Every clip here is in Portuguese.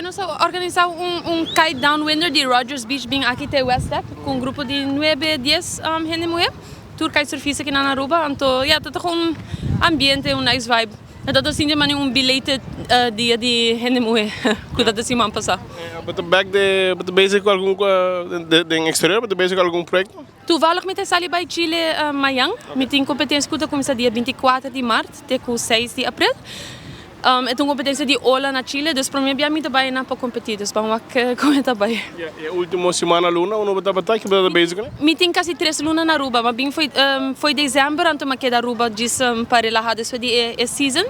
nós organizamos kite downwinder de Rogers Beach bem aqui até West Deck com grupo de 9, 10 gente mulher. Tour kite surfista aqui na Aruba, então tá com ambiente, nice vibe. Então assim de maneira bilhete dia de gente mulher, cuidado assim man passar. But back de bezig algum de exterior, but bezig algum projeto? Toevallig met sali bij Chile Mayang, met een competência que começa dia 24 de março até 6 de abril. É uma competência de ola na Chile, dus para mim bem muito bem na para competir, dus vamos ver como está bem. E última semana luna, uno bota batalha que bota basic, né? Me tem quase 3 lunas na Aruba, mas bem foi dezembro, então me queda Aruba diz para relaxar depois de season.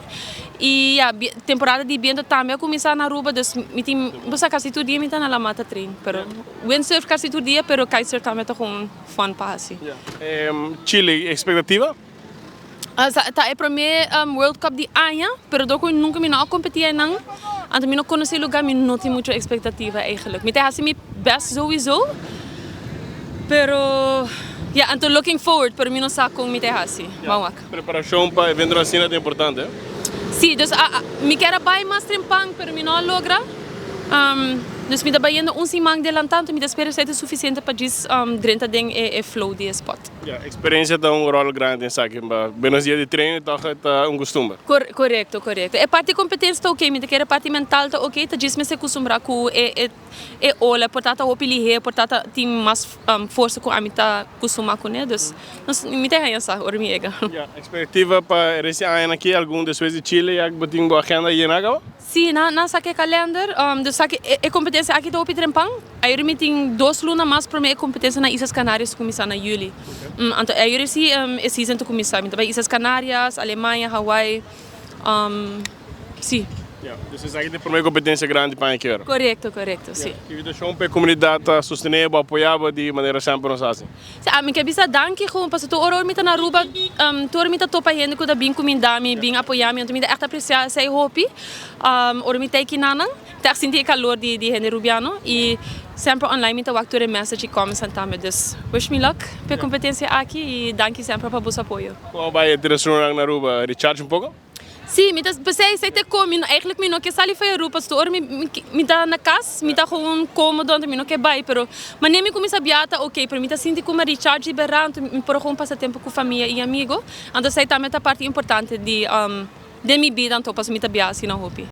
E a temporada de vento também começa na Aruba, dus me tem você quase todo dia me tá na la mata trein, pero windsurf quase todo dia, pero kitesurf também tá com fun para assim. Chile, expectativa? Tá é para mim World Cup de Anya, pero eu nunca me não competi não. Então me não conheci lugar, me não tenho muita expectativa eigenlijk. Me tem assim me best sowieso. Pero então looking forward, pero me não sabe como me tem assim. Vamos lá. Preparação para evento assim é importante, é? Sim, dus me quero bem mais trempang, pero me não logra. Dus me dá bem semana adelantado, me dá espera ser suficiente para diz drenta den flow de spot. Experiência dá rol grande em saque, mas benos dias de treino tá costume. Correto. É parte competência tá ok, me quero parte mental tá ok, tá diz me se acostumar com olha, portanto o pilihe, portanto tem mais força com a mim tá acostumar com eles. Nós me tem essa hormiga. Expectativa para esse ano aqui algum desses de Chile, já botinho boa agenda aí na gava? Sim, na saque calendar, dus saque competência aqui tá o Trempang. Aí eu tenho 2 lunas mais para mim competência na Islas Canárias começar na julho. Então aí eu sim é season to começar, então Islas Canárias, Alemanha, Hawaii, sim. Então aqui tem para mim competência grande para aqui. Correto, sim. E vida show para a comunidade sustentável, apoiável de maneira sempre nós assim. A mim que bisa danke gewoon pas tu oror mita na Aruba, tu oror mita topa gente que da bem comindami, bem apoiami, então me dá echt apreciar sei hopi, oror mita aqui nanang, tá senti calor de gente rubiano e sempre online mita waktu message e comments também, dus wish me luck para competência aqui e danke sempre para o apoio. Qual vai ter restaurante na Aruba, recharge pouco? Sim, me sei te come, eigenlijk me não que sali foi Aruba, tu oror me dá na casa, me dá gewoon cômodo, então me não que vai, pero mas nem me começa a biata, ok, para me tá senti como recharge liberando, me por gewoon passar tempo com família e amigo, então sei também a parte importante de minha vida, então para me tá biata assim na hobby.